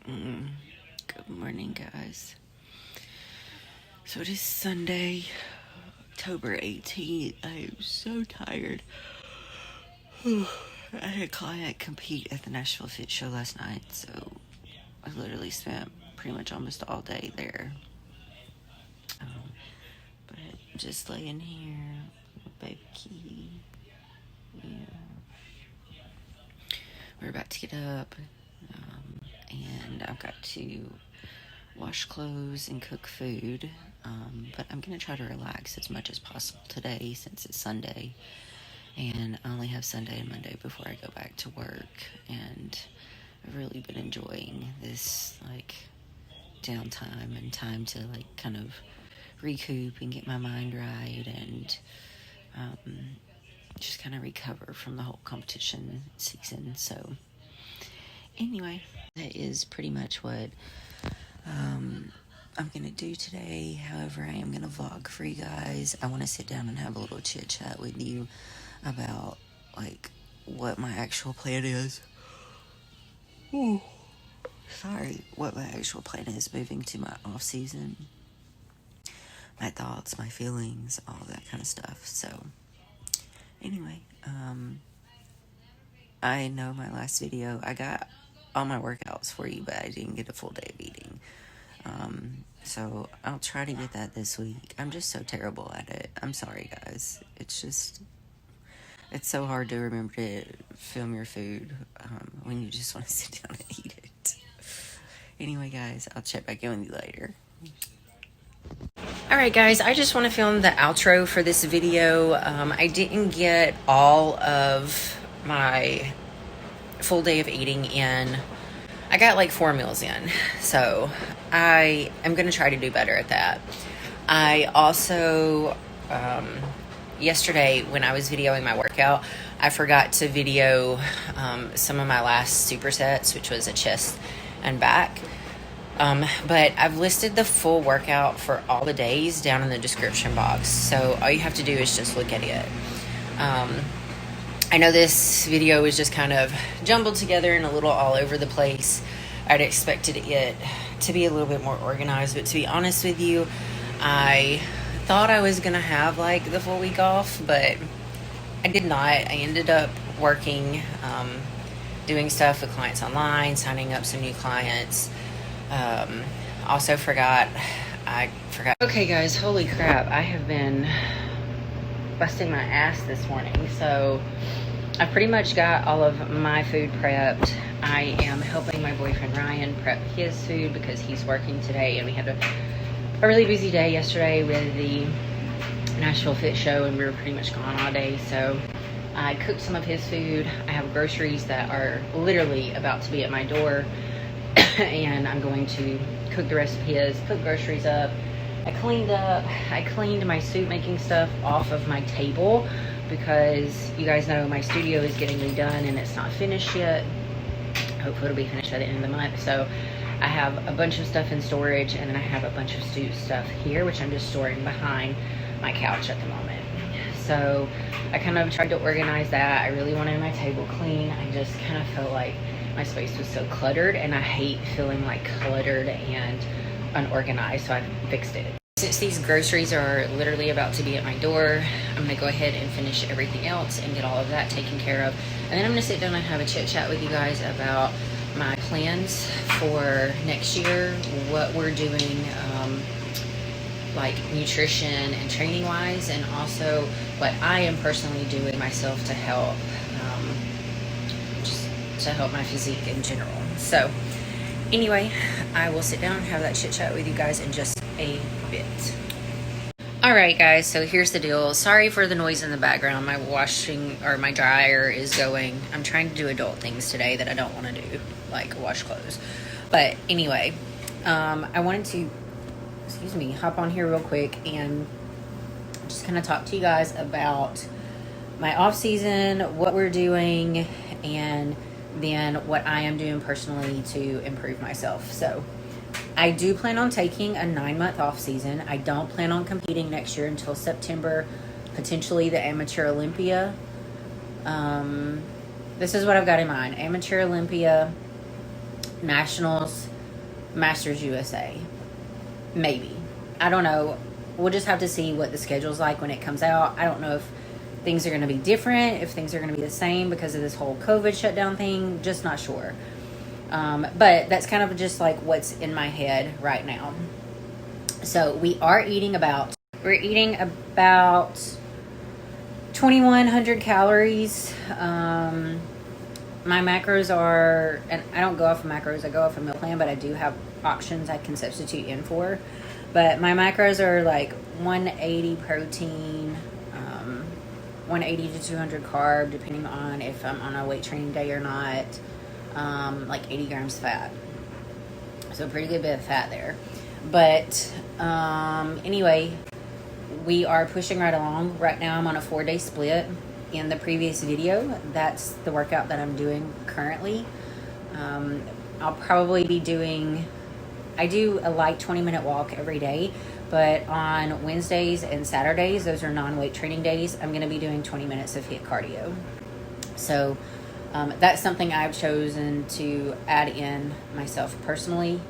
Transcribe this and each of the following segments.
Good morning, guys. So it is Sunday, October 18th. I am so tired. I had a client compete at the Nashville Fit Show last night, so I literally spent pretty much almost all day there. But just laying here with baby Key. Yeah. We're about to get up, and I've got to wash clothes and cook food. But I'm going to try to relax as much as possible today since it's Sunday. And I only have Sunday and Monday before I go back to work. And I've really been enjoying this, downtime and time to, kind of recoup and get my mind right and just kind of recover from the whole competition season. So, anyway, that is pretty much what I'm going to do today. However, I am going to vlog for you guys. I want to sit down and have a little chit chat with you about, what my actual plan is. Ooh. Sorry, what my actual plan is moving to my off-season. My thoughts, my feelings, all that kind of stuff. So, anyway, I know my last video, I got all my workouts for you, but I didn't get a full day of eating. So I'll try to get that this week. I'm just so terrible at it. I'm sorry, guys. It's so hard to remember to film your food when you just want to sit down and eat it. Anyway, guys, I'll check back in with you later. Alright, guys, I just want to film the outro for this video. I didn't get all of my full day of eating in. I got 4 meals in, so I am going to try to do better at that. I also, yesterday when I was videoing my workout, I forgot to video some of my last supersets, which was a chest and back. But I've listed the full workout for all the days down in the description box, so all you have to do is just look at it. I know this video was just kind of jumbled together and a little all over the place. I'd expected it to be a little bit more organized, but to be honest with you, I thought I was going to have the full week off, but I did not. I ended up working, doing stuff with clients online, signing up some new clients. Also I forgot. Okay, guys, holy crap. I have been busting my ass this morning, so I pretty much got all of my food prepped. I am helping my boyfriend Ryan prep his food because he's working today, and we had a really busy day yesterday with the Nashville Fit Show, and we were pretty much gone all day. So I cooked some of his food. I have groceries that are literally about to be at my door, and I'm going to cook the rest of his, put groceries up. I cleaned my soup making stuff off of my table because you guys know my studio is getting redone and it's not finished yet. Hopefully it'll be finished by the end of the month. So I have a bunch of stuff in storage, and then I have a bunch of stuff here, which I'm just storing behind my couch at the moment. So I kind of tried to organize that. I really wanted my table clean. I just kind of felt like my space was so cluttered, and I hate feeling cluttered and unorganized, so I fixed it. Since these groceries are literally about to be at my door, I'm going to go ahead and finish everything else and get all of that taken care of. And then I'm going to sit down and have a chit chat with you guys about my plans for next year, what we're doing, nutrition and training wise, and also what I am personally doing myself to help, just to help my physique in general. So anyway, I will sit down and have that chit chat with you guys in just a bit. Alright, guys, so here's the deal. Sorry for the noise in the background. My dryer is going. I'm trying to do adult things today that I don't want to do, like wash clothes. But anyway, I wanted to, hop on here real quick and just kind of talk to you guys about my off season, what we're doing, and then what I am doing personally to improve myself. So I do plan on taking a 9-month off season. I don't plan on competing next year until September, potentially the Amateur Olympia. This is what I've got in mind. Amateur Olympia, Nationals, Masters USA. Maybe. I don't know. We'll just have to see what the schedule's like when it comes out. I don't know if things are going to be different, if things are going to be the same because of this whole COVID shutdown thing. Just not sure. But that's kind of just like what's in my head right now. So we're eating about 2,100 calories. My macros are, and I don't go off of macros, I go off a meal plan, but I do have options I can substitute in for. But my macros are like 180 protein, 180 to 200 carb, depending on if I'm on a weight training day or not. Like 80 grams fat. So a pretty good bit of fat there. But anyway, we are pushing right along. Right now I'm on a 4-day split. In the previous video, that's the workout that I'm doing currently. I'll probably be doing, I do a light 20-minute walk every day, but on Wednesdays and Saturdays, those are non-weight training days, I'm going to be doing 20 minutes of HIIT cardio. So that's something I've chosen to add in myself personally.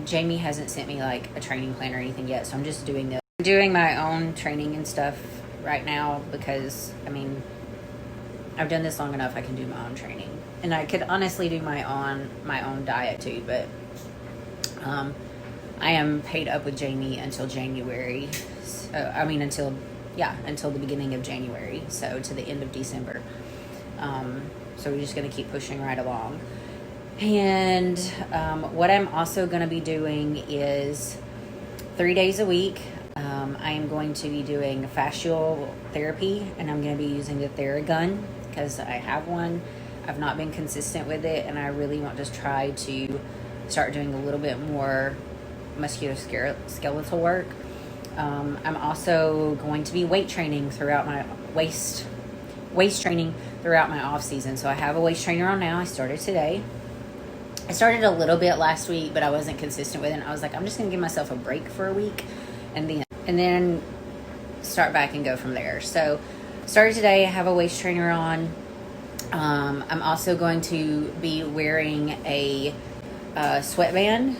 Jamie hasn't sent me like a training plan or anything yet, so I'm just doing this. I'm doing my own training and stuff right now because, I mean, I've done this long enough, I can do my own training. And I could honestly do my own diet too, but I am paid up with Jamie until January. So, I mean, until the beginning of January, so to the end of December. So we're just going to keep pushing right along. And what I'm also going to be doing is 3 days a week. I am going to be doing fascial therapy, and I'm going to be using the Theragun because I have one. I've not been consistent with it, and I really want to try to start doing a little bit more musculoskeletal work. I'm also going to be weight training throughout my waist training throughout my off season. So I have a waist trainer on now. I started today. I started a little bit last week, but I wasn't consistent with it. And I was like, I'm just going to give myself a break for a week and then start back and go from there. So started today. I have a waist trainer on. I'm also going to be wearing a sweatband,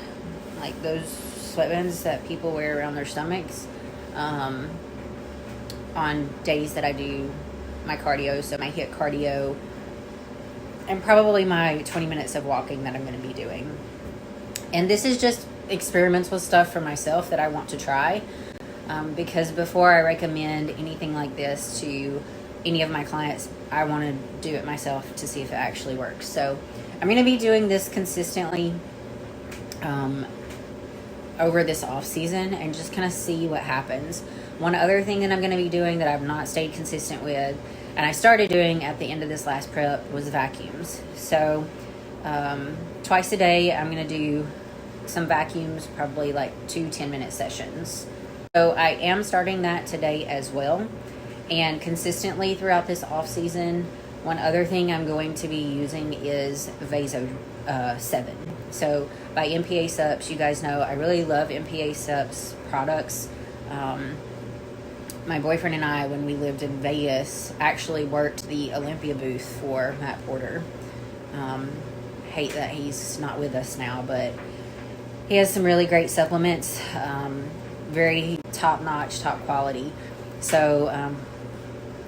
like those sweatbands that people wear around their stomachs, on days that I do my cardio. So my HIIT cardio and probably my 20 minutes of walking that I'm going to be doing. And this is just experimental stuff for myself that I want to try, because before I recommend anything like this to any of my clients, I want to do it myself to see if it actually works. So I'm going to be doing this consistently over this off season and just kind of see what happens. One other thing that I'm going to be doing that I've not stayed consistent with, and I started doing at the end of this last prep, was vacuums. So twice a day I'm going to do some vacuums, probably like 2 10-minute sessions. So I am starting that today as well. And consistently throughout this off season, one other thing I'm going to be using is Vaso 7. So by MPA Sups, you guys know I really love MPA Sups products. My boyfriend and I, when we lived in Vegas, actually worked the Olympia booth for Matt Porter. Hate that he's not with us now, but he has some really great supplements, very top-notch, top quality. So I'm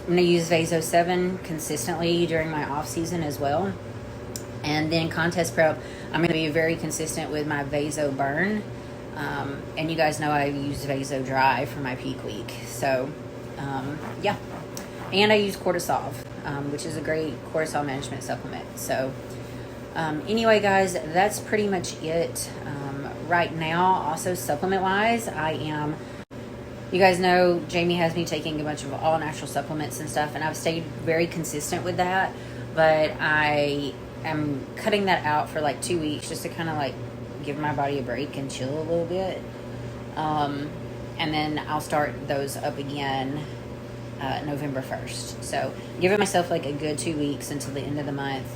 going to use Vaso 7 consistently during my off-season as well. And then contest prep, I'm going to be very consistent with my Vaso Burn. And you guys know I use Vaso Dry for my peak week. So, yeah. And I use Cortisol, which is a great cortisol management supplement. So, anyway, guys, that's pretty much it. Right now, also supplement-wise, you guys know Jamie has me taking a bunch of all-natural supplements and stuff, and I've stayed very consistent with that. But I am cutting that out for like 2 weeks just to kind of like give my body a break and chill a little bit. And then I'll start those up again November 1st. So giving myself like a good 2 weeks until the end of the month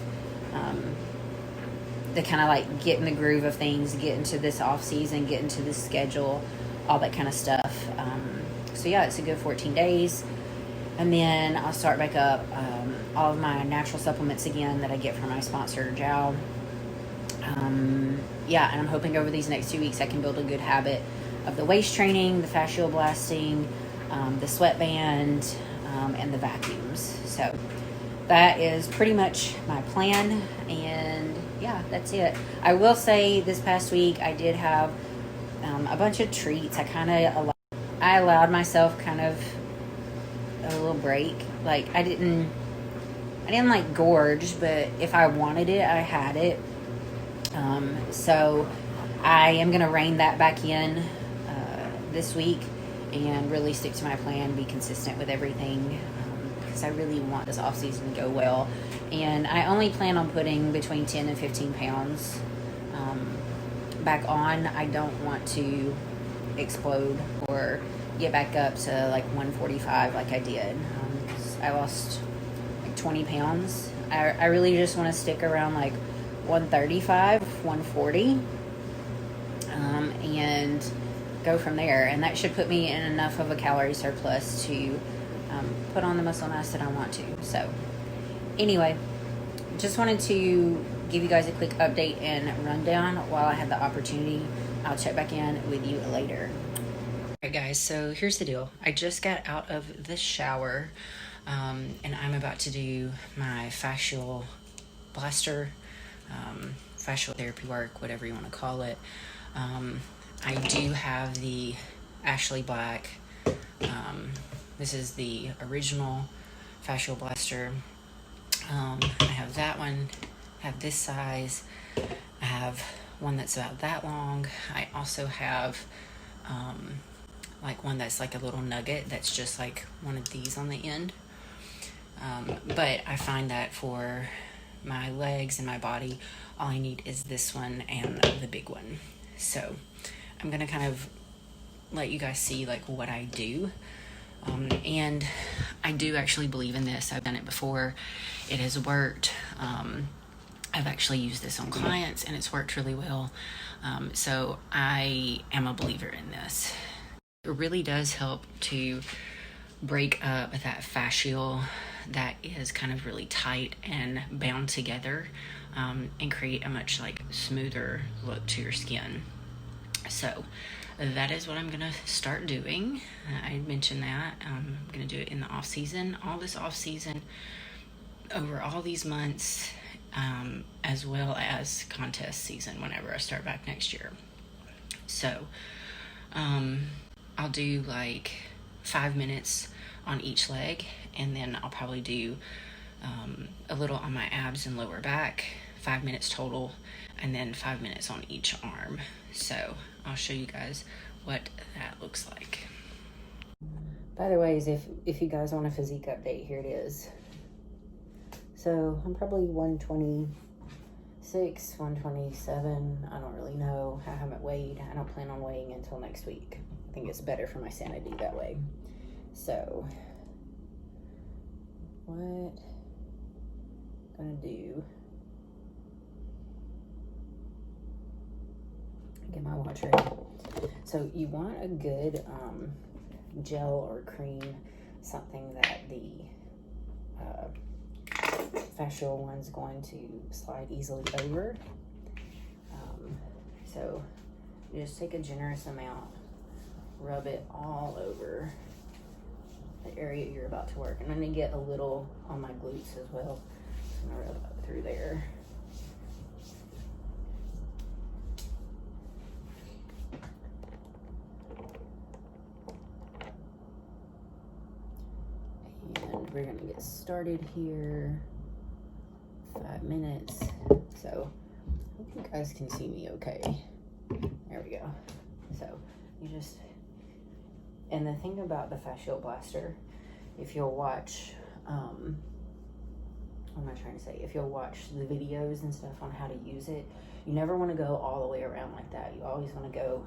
to kind of like get in the groove of things, get into this off season, get into this schedule, all that kind of stuff. So yeah, it's a good 14 days. And then I'll start back up all of my natural supplements again that I get from my sponsor, Jow. Yeah, and I'm hoping over these next 2 weeks I can build a good habit of the waist training, the fascial blasting, the sweatband, and the vacuums. So that is pretty much my plan, and yeah, that's it. I will say this past week I did have a bunch of treats. I allowed myself kind of a little break. Like I didn't like gorge, but if I wanted it, I had it. So I am going to rein that back in this week and really stick to my plan, be consistent with everything, because I really want this off season to go well. And I only plan on putting between 10 and 15 pounds back on. I don't want to explode or get back up to like 145 like I did. I lost like 20 pounds. I really just want to stick around like 135, 140, and go from there. And that should put me in enough of a calorie surplus to put on the muscle mass that I want to. So anyway, just wanted to give you guys a quick update and rundown while I had the opportunity. I'll check back in with you later. Alright guys, so here's the deal. I just got out of the shower, and I'm about to do my fascial blaster, fascial therapy work, whatever you want to call it. I do have the Ashley Black. This is the original fascial blaster. I have that one, I have this size, I have one that's about that long. I also have like one that's like a little nugget that's just like one of these on the end. But I find that for my legs and my body, all I need is this one and the big one. So I'm gonna kind of let you guys see like what I do. And I do actually believe in this. I've done it before. It has worked. I've actually used this on clients and it's worked really well. So I am a believer in this. It really does help to break up that fascial that is kind of really tight and bound together, and create a much like smoother look to your skin. So that is what I'm gonna start doing. I mentioned that I'm gonna do it in the off season, all this off season, over all these months, as well as contest season whenever I start back next year. So I'll do like 5 minutes on each leg, and then I'll probably do a little on my abs and lower back, 5 minutes total, and then 5 minutes on each arm. So I'll show you guys what that looks like. By the way, if you guys want a physique update, here it is. So I'm probably 126, 127. I don't really know. I haven't weighed. I don't plan on weighing until next week. I think it's better for my sanity that way. So what I'm gonna do, get my watch ready. So you want a good gel or cream, something that the fascial one's going to slide easily over. So just take a generous amount, rub it all over the area you're about to work. And I'm gonna get a little on my glutes as well. So I'm gonna rub up through there. And we're gonna get started here. 5 minutes. So I hope you guys can see me okay. There we go. So you just, and the thing about the fascial blaster, if you'll watch, what am I trying to say? If you'll watch the videos and stuff on how to use it, you never want to go all the way around like that. You always want to go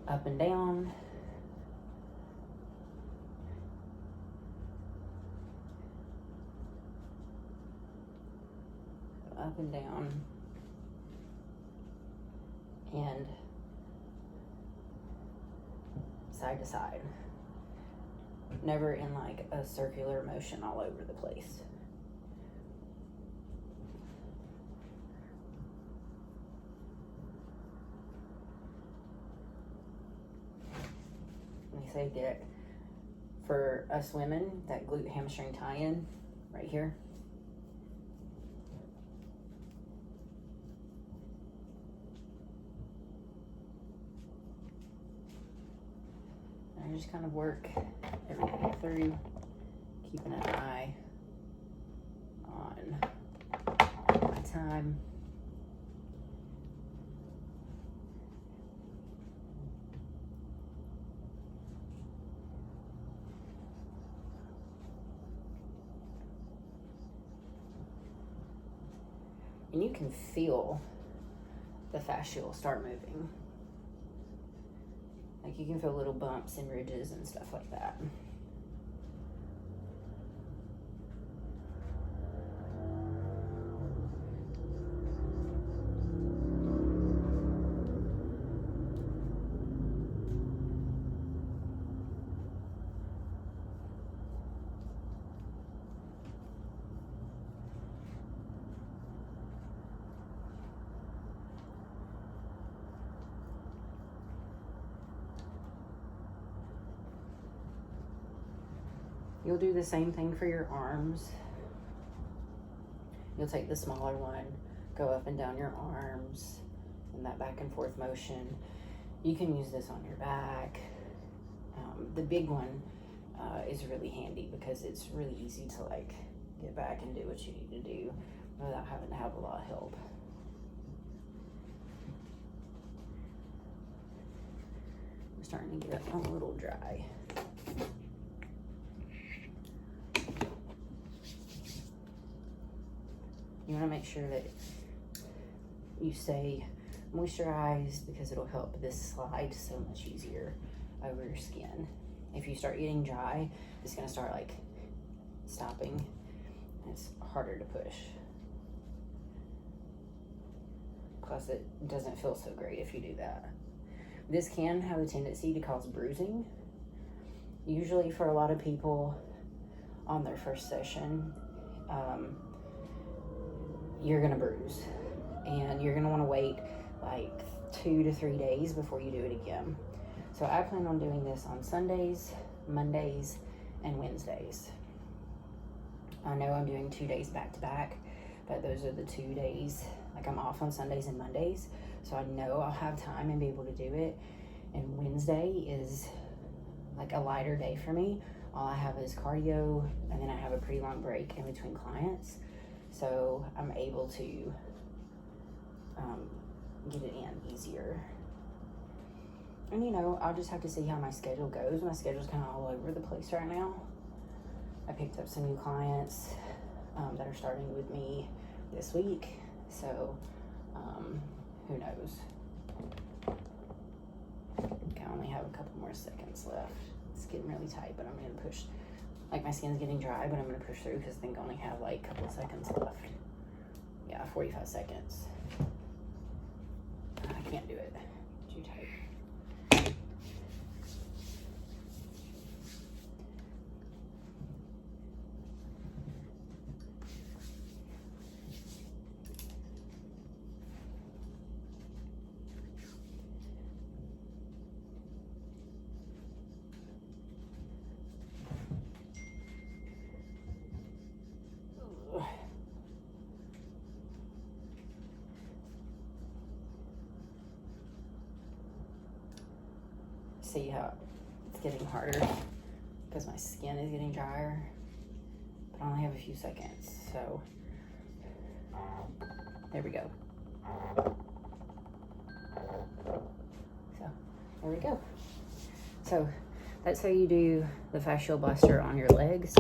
up and down. Up and down. And side to side. Never in like a circular motion all over the place. take it for us women, that glute hamstring tie-in right here. And I just kind of work everything through, keeping an eye on my time. And you can feel the fascia start moving. Like you can feel little bumps and ridges and stuff like that. You'll do the same thing for your arms. You'll take the smaller one, go up and down your arms in that back and forth motion. You can use this on your back. The big one is really handy because it's really easy to like get back and do what you need to do without having to have a lot of help. I'm starting to get a little dry. You want to make sure that you stay moisturized because it'll help this slide so much easier over your skin. If you start getting dry, it's going to start like stopping, and it's harder to push. Plus it doesn't feel so great if you do that. This can have a tendency to cause bruising. Usually for a lot of people on their first session, you're gonna bruise, and you're gonna want to wait like 2 to 3 days before you do it again. So I plan on doing this on Sundays, Mondays, and Wednesdays. I know I'm doing 2 days back to back, but those are the 2 days, like I'm off on Sundays and Mondays, so I know I'll have time and be able to do it. And Wednesday is like a lighter day for me. All I have is cardio, and then I have a pretty long break in between clients. So I'm able to get it in easier. And you know, I'll just have to see how my schedule goes. My schedule's kind of all over the place right now. I picked up some new clients that are starting with me this week. So who knows? I only have a couple more seconds left. It's getting really tight, but I'm gonna push. Like my skin's getting dry, but I'm gonna push through because I think I only have like a couple of seconds left. Yeah, 45 seconds. I can't do it. Too tight. See how it's getting harder because my skin is getting drier, but I only have a few seconds, so there we go. So there we go. So that's how you do the fascial buster on your legs.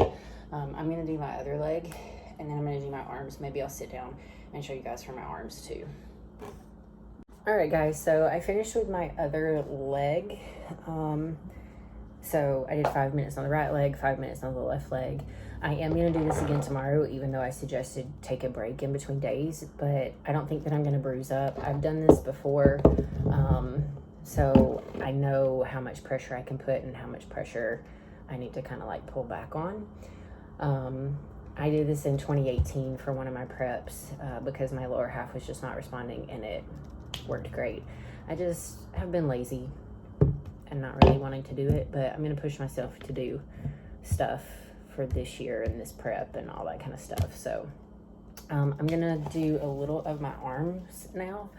I'm gonna do my other leg, and then I'm gonna do my arms. Maybe I'll sit down and show you guys for my arms too. All right, guys, so I finished with my other leg. So I did 5 minutes on the right leg, 5 minutes on the left leg. I am going to do this again tomorrow, even though I suggested take a break in between days, but I don't think that I'm going to bruise up. I've done this before, so I know how much pressure I can put and how much pressure I need to kind of like pull back on. I did this in 2018 for one of my preps because my lower half was just not responding, and it worked great. I just have been lazy and not really wanting to do it, but I'm going to push myself to do stuff for this year and this prep and all that kind of stuff. So I'm going to do a little of my arms now.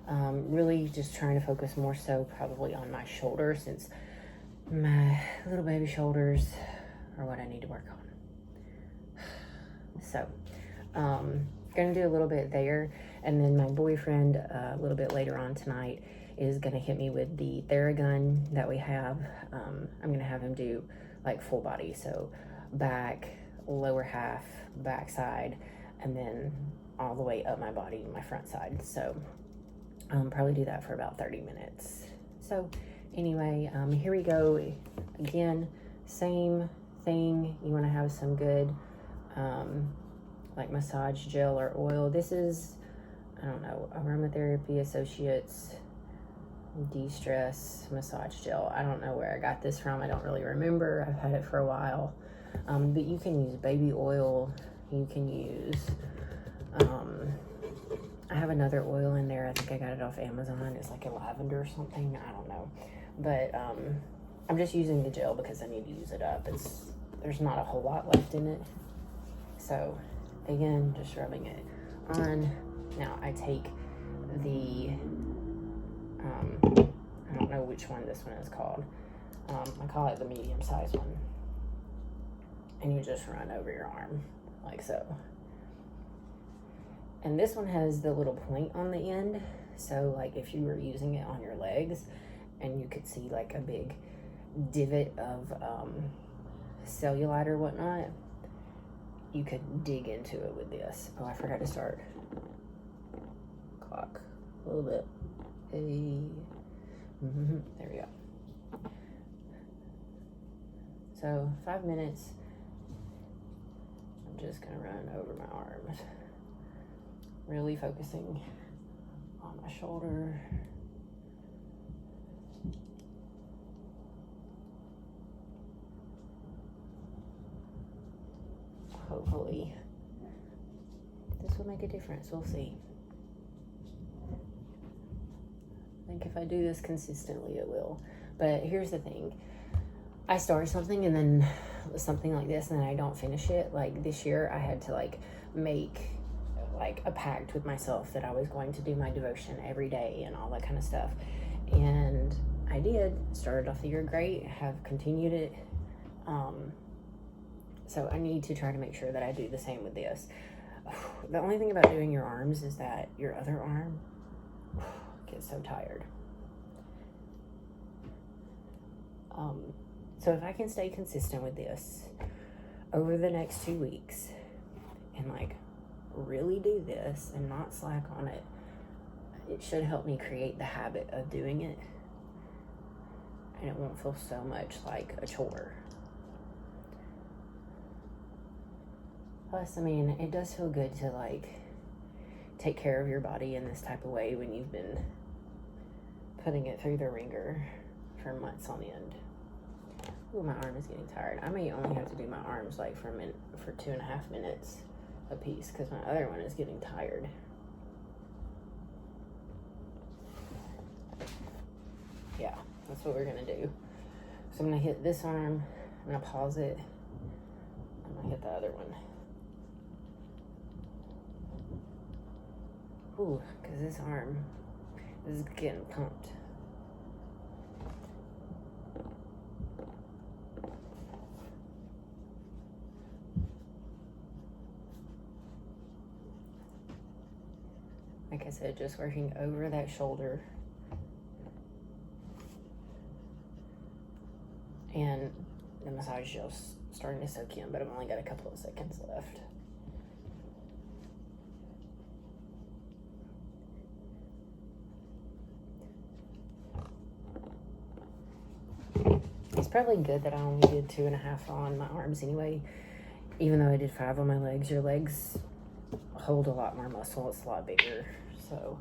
Really just trying to focus more so probably on my shoulders, since my little baby shoulders are what I need to work on. So gonna do a little bit there, and then my boyfriend a little bit later on tonight is gonna hit me with the Theragun that we have. I'm gonna have him do like full body, so back, lower half, back side, and then all the way up my body, my front side. So probably do that for about 30 minutes. So anyway, here we go. Again, same thing. You want to have some good like massage gel or oil. This is, I don't know, Aromatherapy Associates de-stress massage gel. I don't know where I got this from. I don't really remember. I've had it for a while. But you can use baby oil. You can use I have another oil in there. I think I got it off Amazon. It's like a lavender or something. I don't know. But I'm just using the gel because I need to use it up. There's not a whole lot left in it. So again, just rubbing it on. Now I take the, I don't know which one this one is called. I call it the medium sized one. And you just run over your arm like so. And this one has the little point on the end. So like if you were using it on your legs and you could see like a big divot of cellulite or whatnot, you could dig into it with this. Oh, I forgot to start clock a little bit. Hey. There we go. So 5 minutes. I'm just gonna run over my arms. Really focusing on my shoulder. Hopefully this will make a difference. We'll see. I think if I do this consistently, it will. But here's the thing. I start something and then something like this and then I don't finish it. Like this year I had to like make like a pact with myself that I was going to do my devotion every day and all that kind of stuff. And I did. Started off the year great, have continued it. So I need to try to make sure that I do the same with this. The only thing about doing your arms is that your other arm gets so tired. So if I can stay consistent with this over the next 2 weeks and like really do this and not slack on it, it should help me create the habit of doing it, and it won't feel so much like a chore. Plus, I mean, it does feel good to like take care of your body in this type of way when you've been putting it through the ringer for months on end. Ooh, my arm is getting tired. I may only have to do my arms like for 2.5 minutes a piece because my other one is getting tired. Yeah, that's what we're gonna do. So I'm gonna hit this arm, I'm gonna pause it, I'm gonna hit the other one. Ooh, because this arm is getting pumped. Like I said, just working over that shoulder. And the massage gel's starting to soak in, but I've only got a couple of seconds left. It's probably good that I only did 2.5 on my arms anyway, even though I did 5 on my legs. Your legs hold a lot more muscle, it's a lot bigger, so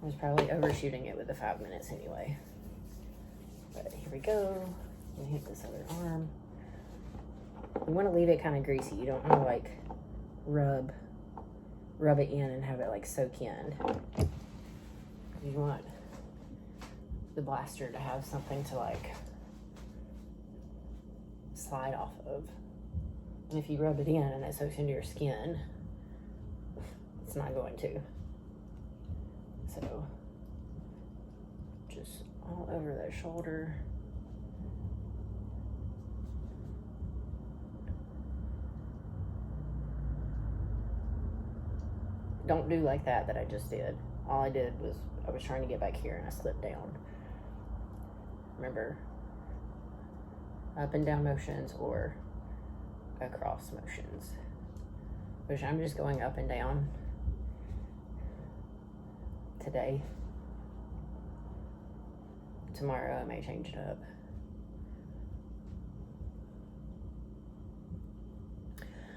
I was probably overshooting it with the 5 minutes anyway. But here we go. I'm gonna hit this other arm. You want to leave it kind of greasy. You don't want to like rub it in and have it like soak in. You want the blaster to have something to like slide off of. And if you rub it in and it soaks into your skin, it's not going to. So just all over that shoulder. Don't do like that I just did. All I did was I was trying to get back here and I slipped down. Remember, up and down motions or across motions, which I'm just going up and down today. Tomorrow I may change it up.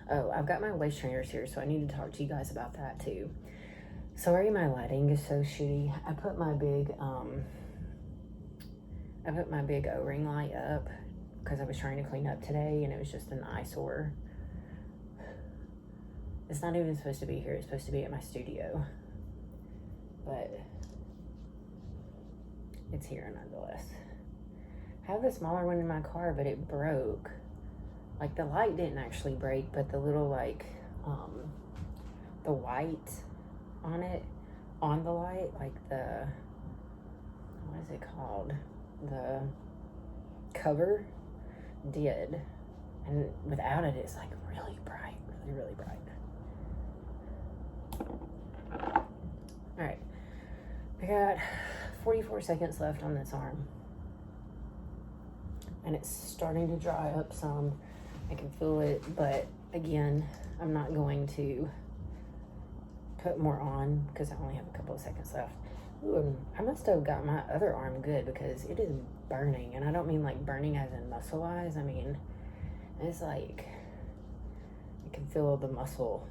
Oh, I've got my waist trainers here, so I need to talk to you guys about that too. Sorry, my lighting is so shitty. I put my big O-ring light up because I was trying to clean up today, and it was just an eyesore. It's not even supposed to be here. It's supposed to be at my studio, but it's here nonetheless. I have the smaller one in my car, but it broke. Like, the light didn't actually break, but the little, like, the white on it, on the light, like the, what is it called? The cover did. And without it, it's like really bright, really, really bright. All right, I got 44 seconds left on this arm. And it's starting to dry up some. I can feel it, but again, I'm not going to put more on because I only have a couple of seconds left. Ooh, I must have got my other arm good because it is burning, and I don't mean like burning as in muscle wise. I mean, it's like I can feel the muscle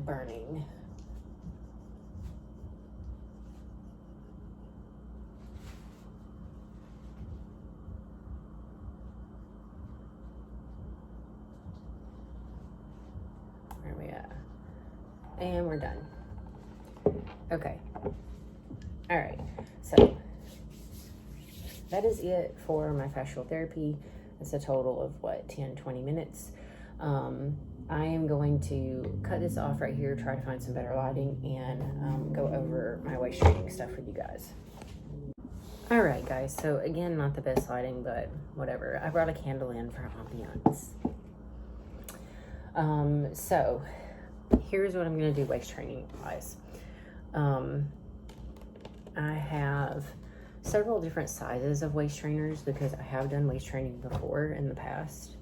burning. Where are we at? And we're done. Okay. All right. So that is it for my fascial therapy. It's a total of what, 10, 20 minutes. I am going to cut this off right here, try to find some better lighting, and go over my waist training stuff with you guys. All right, guys. So again, not the best lighting, but whatever. I brought a candle in for ambiance. So here's what I'm going to do waist training wise. I have several different sizes of waist trainers because I have done waist training before in the past.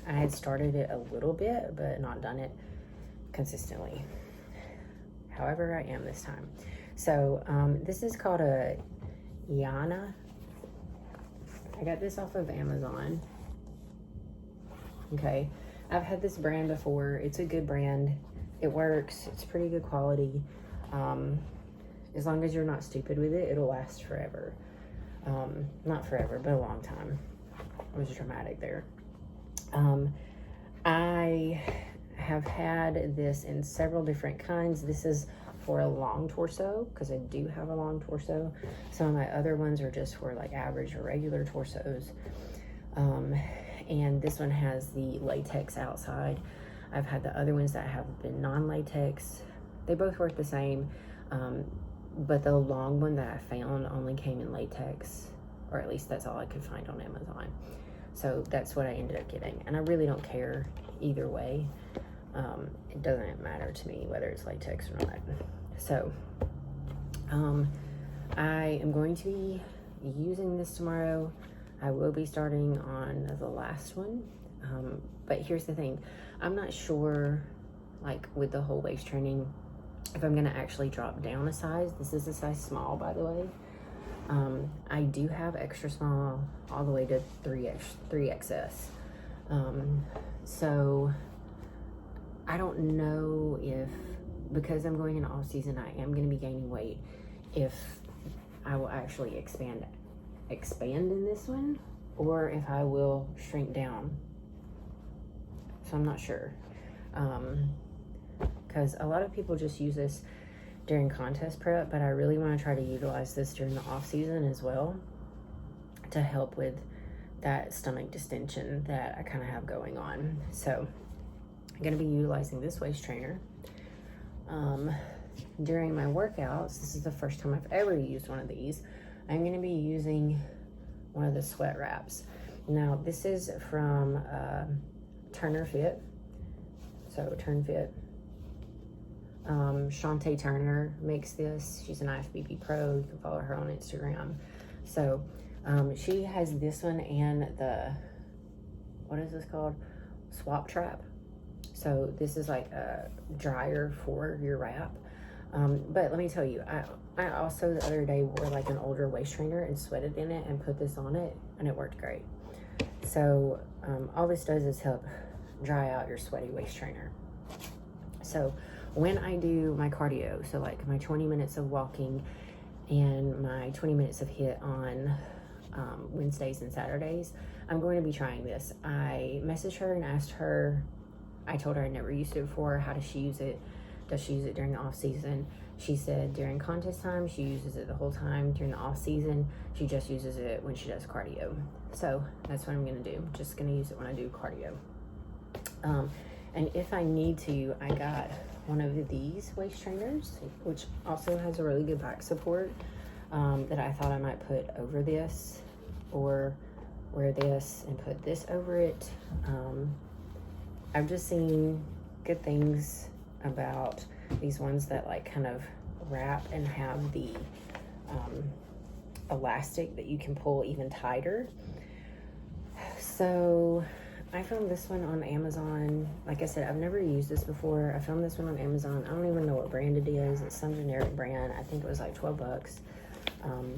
I had started it a little bit, but not done it consistently. However, I am this time. So, this is called a Yana. I got this off of Amazon. Okay. I've had this brand before. It's a good brand. It works. It's pretty good quality. As long as you're not stupid with it, it'll last forever. Not forever, but a long time. I was dramatic there. I have had this in several different kinds. This is for a long torso because I do have a long torso. Some of my other ones are just for like average or regular torsos. And this one has the latex outside. I've had the other ones that have been non-latex. They both work the same, but the long one that I found only came in latex, or at least that's all I could find on Amazon. So that's what I ended up getting, and I really don't care either way. It doesn't matter to me whether it's latex or not. So I am going to be using this tomorrow. I will be starting on the last one, but here's the thing. I'm not sure, like with the whole waist training, if I'm gonna actually drop down a size. This is a size small, by the way. I do have extra small all the way to 3XS. So I don't know if, because I'm going in off season, I am going to be gaining weight, if I will actually expand in this one, or if I will shrink down. So I'm not sure. Because a lot of people just use this during contest prep, but I really want to try to utilize this during the off season as well to help with that stomach distension that I kind of have going on. So I'm going to be utilizing this waist trainer during my workouts. This is the first time I've ever used one of these. I'm going to be using one of the sweat wraps. Now this is from Turner Fit. So Turn Fit. Shantae Turner makes this. She's an IFBB pro. You can follow her on Instagram. So she has this one and the, what is this called? Swap Trap. So this is like a dryer for your wrap. But let me tell you, I also the other day wore like an older waist trainer and sweated in it and put this on it, and it worked great. So all this does is help dry out your sweaty waist trainer. So when I do my cardio, so like my 20 minutes of walking and my 20 minutes of HIIT on Wednesdays and Saturdays, I'm going to be trying this. I messaged her and asked her, I told her I never used it before. How does she use it? Does she use it during the off season? She said during contest time, she uses it the whole time. During the off season, she just uses it when she does cardio. So that's what I'm gonna do. Just gonna use it when I do cardio. And if I need to, I got one of these waist trainers, which also has a really good back support, that I thought I might put over this or wear this and put this over it. I've just seen good things about these ones that like kind of wrap and have the elastic that you can pull even tighter. So I found this one on Amazon. Like I said, I've never used this before. I found this one on Amazon. I don't even know what brand it is. It's some generic brand. I think it was like 12 bucks.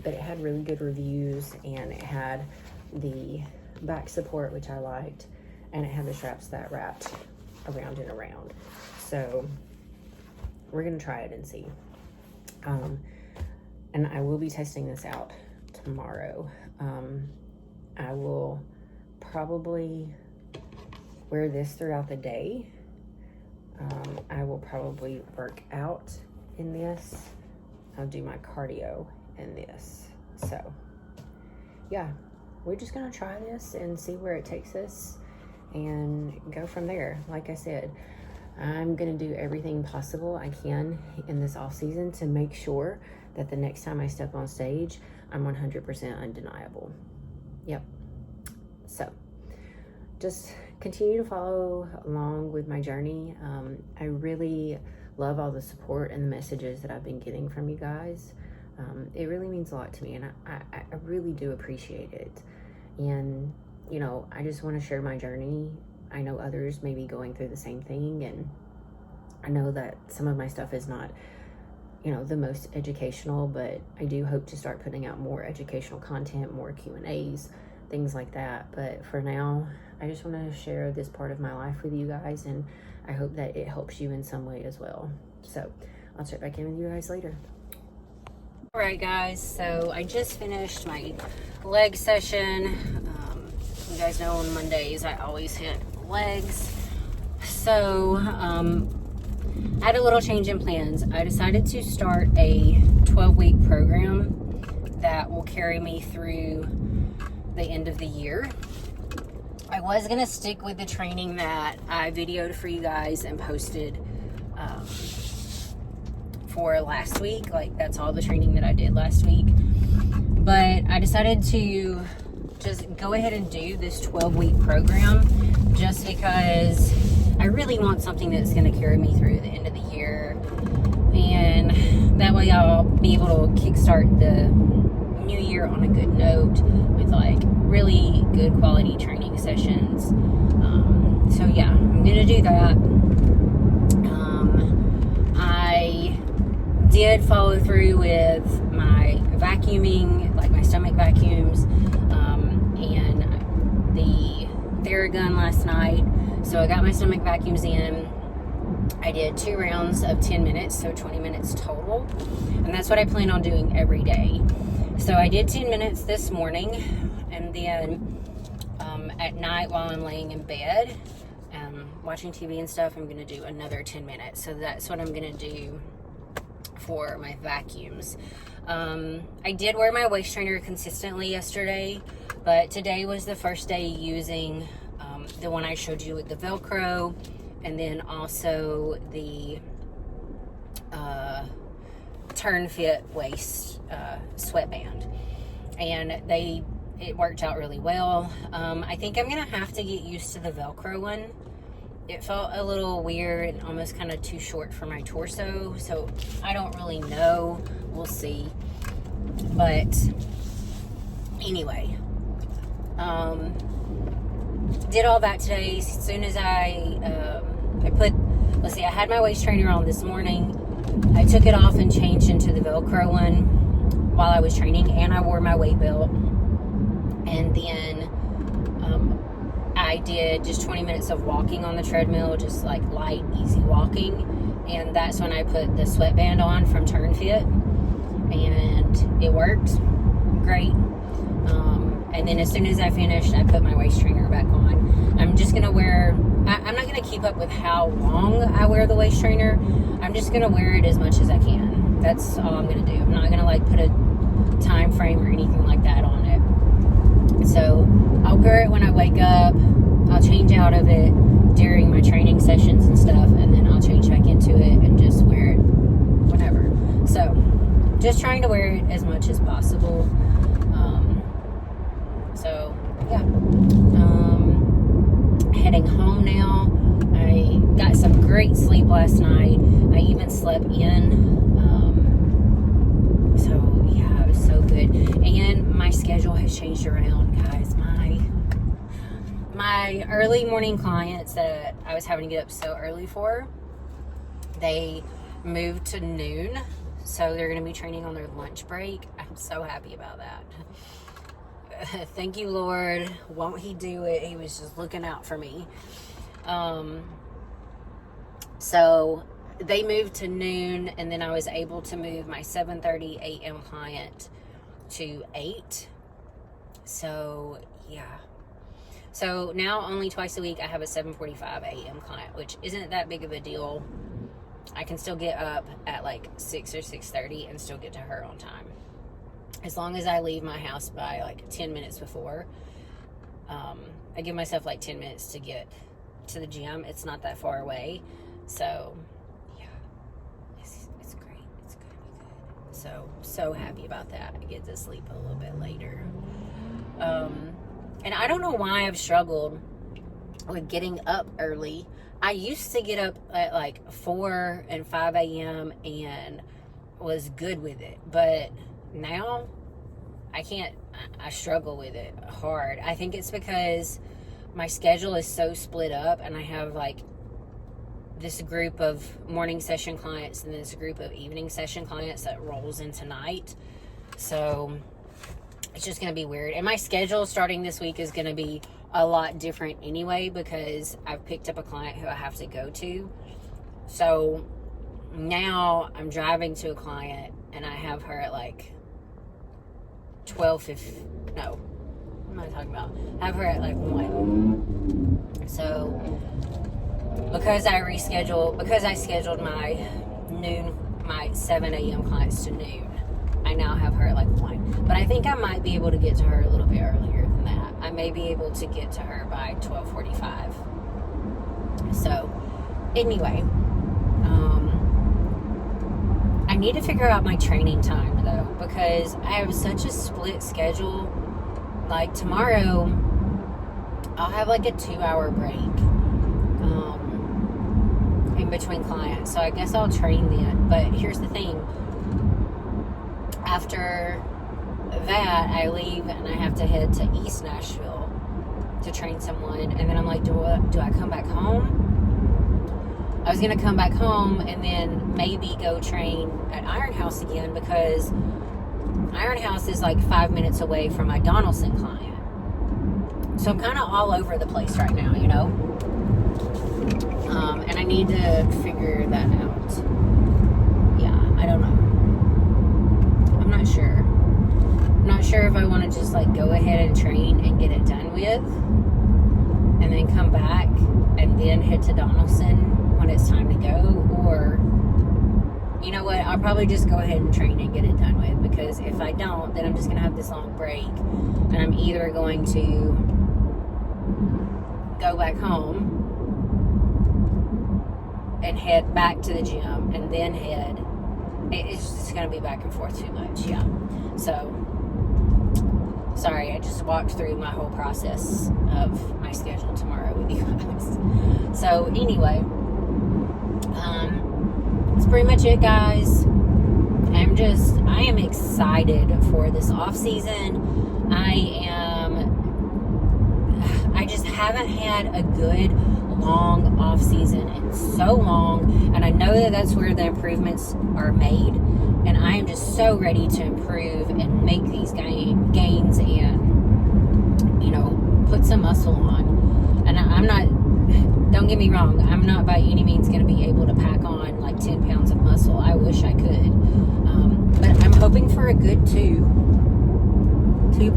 But it had really good reviews, and it had the back support, which I liked, and it had the straps that wrapped around and around. So we're gonna try it and see. And I will be testing this out tomorrow. I will probably wear this throughout the day. I will probably work out in this. I'll do my cardio in this. So yeah, we're just gonna try this and see where it takes us and go from there. Like I said, I'm gonna do everything possible I can in this off season to make sure that the next time I step on stage, I'm 100% undeniable. Yep. So just continue to follow along with my journey. I really love all the support and the messages that I've been getting from you guys. It really means a lot to me, and I really do appreciate it. And you know, I just want to share my journey. I know others may be going through the same thing, and I know that some of my stuff is not, you know, the most educational, but I do hope to start putting out more educational content, more Q&As, things like that. But for now, I just want to share this part of my life with you guys, and I hope that it helps you in some way as well. So I'll check back in with you guys later. All right, guys, so I just finished my leg session. You guys know on Mondays I always hit legs. So I had a little change in plans. I decided to start a 12-week program that will carry me through the end of the year. I was gonna stick with the training that I videoed for you guys and posted for last week. Like, that's all the training that I did last week. But I decided to just go ahead and do this 12-week program just because I really want something that's going to carry me through the end of the year, and that way I'll be able to kickstart the new year on a good note with like really good quality training sessions. So yeah, I'm gonna do that. I did follow through with my vacuuming, like my stomach vacuums, and the Theragun last night. So I got my stomach vacuums in. I did 2 rounds of 10 minutes, so 20 minutes total. And that's what I plan on doing every day. So I did 10 minutes this morning, and then at night while I'm laying in bed, watching TV and stuff, I'm gonna do another 10 minutes. So that's what I'm gonna do for my vacuums. I did wear my waist trainer consistently yesterday, but today was the first day using the one I showed you with the Velcro, and then also the turn fit waist sweatband, and it worked out really well. I think I'm gonna have to get used to the Velcro one. It felt a little weird and almost kind of too short for my torso, so I don't really know. We'll see. But anyway, did all that today. As soon as I had my waist trainer on this morning. I took it off and changed into the Velcro one while I was training, and I wore my weight belt. And then I did just 20 minutes of walking on the treadmill, just like light, easy walking. And that's when I put the sweatband on from Turn Fit, and it worked great. And then as soon as I finished, I put my waist trainer back on. I'm just gonna I'm not gonna keep up with how long I wear the waist trainer. I'm just gonna wear it as much as I can. That's all I'm gonna do. I'm not gonna like put a time frame or anything like that on it. So I'll wear it when I wake up. I'll change out of it during my training sessions and stuff, and then I'll change back into it and just wear it whenever. So just trying to wear it as much as possible. So yeah, heading home now. I got some great sleep last night. I even slept in. So yeah, it was so good. And my schedule has changed around, guys. My early morning clients that I was having to get up so early for, they moved to noon. So they're going to be training on their lunch break. I'm so happy about that. Thank you, Lord. Won't he do it? He was just looking out for me. So they moved to noon, and then I was able to move my 7:30 a.m. client to 8. So yeah. So now only twice a week I have a 7:45 a.m. client, which isn't that big of a deal. I can still get up at like 6 or 6:30 and still get to her on time. As long as I leave my house by like 10 minutes before. I give myself like 10 minutes to get to the gym. It's not that far away. So, yeah. It's great. It's going to be good. So happy about that. I get to sleep a little bit later. And I don't know why I've struggled with getting up early. I used to get up at like 4 and 5 a.m. and was good with it. But now I can't. I struggle with it hard. I think it's because my schedule is so split up, and I have like this group of morning session clients and this group of evening session clients that rolls into night. So it's just going to be weird. And my schedule starting this week is going to be a lot different anyway, because I've picked up a client who I have to go to. So now I'm driving to a client, and I have her at like 12:50. No, what am I talking about? I have her at like 1. So because I scheduled my 7 a.m. clients to noon, I now have her at like 1. But I think I might be able to get to her a little bit earlier than that. I may be able to get to her by 12:45. So anyway, I need to figure out my training time though, because I have such a split schedule. Like tomorrow, I'll have like a 2-hour break in between clients. So I guess I'll train then. But here's the thing. After that, I leave and I have to head to East Nashville to train someone. And then I'm like, do I come back home? I was going to come back home and then maybe go train at Iron House again, because Iron House is like 5 minutes away from my Donaldson client. So I'm kind of all over the place right now, you know? And I need to figure that out. Yeah, I don't know. I'm not sure. I'm not sure if I want to just like go ahead and train and get it done with, and then come back and then head to Donaldson when it's time to go, or you know what, I'll probably just go ahead and train and get it done with, because if I don't, then I'm just going to have this long break, and I'm either going to go back home and head back to the gym and then head. It's just going to be back and forth too much, yeah. So, sorry, I just walked through my whole process of my schedule tomorrow with you guys. So, anyway, that's pretty much it, guys. I am excited for this off season. I just haven't had a good long off season in so long, and I know that that's where the improvements are made, and I am just so ready to improve and make these gains and, you know, put some muscle on. And I'm not, don't get me wrong, I'm not by any means going to be able to pack on like 10 pounds of muscle. I wish I could, but I'm hoping for a good 2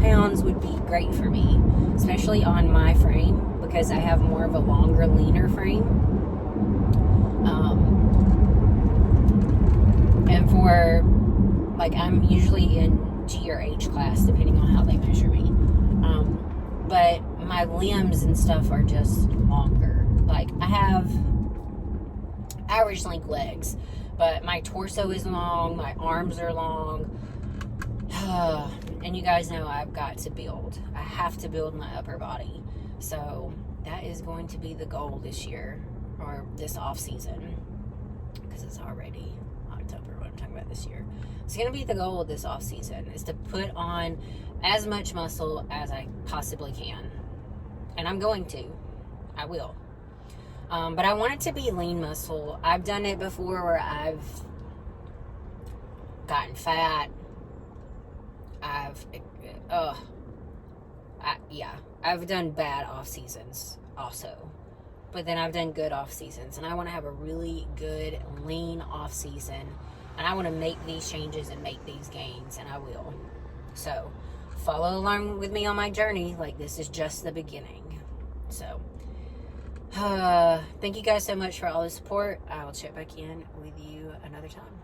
pounds would be great for me, especially on my frame, because I have more of a longer, leaner frame. And for, like, I'm usually in G or H class, depending on how they measure me. But my limbs and stuff are just longer. Like, I have average length legs, but my torso is long, my arms are long. And you guys know I've got to build. I have to build my upper body. So that is going to be the goal this year, or this off season, because it's already October when I'm talking about this year. It's going to be the goal of this off season, is to put on as much muscle as I possibly can. And I'm going to. I will. But I want it to be lean muscle. I've done it before where I've gotten fat. I've done bad off seasons also, but then I've done good off seasons, and I want to have a really good lean off season, and I want to make these changes and make these gains, and I will. So follow along with me on my journey. Like, this is just the beginning. So thank you guys so much for all the support. I will check back in with you another time.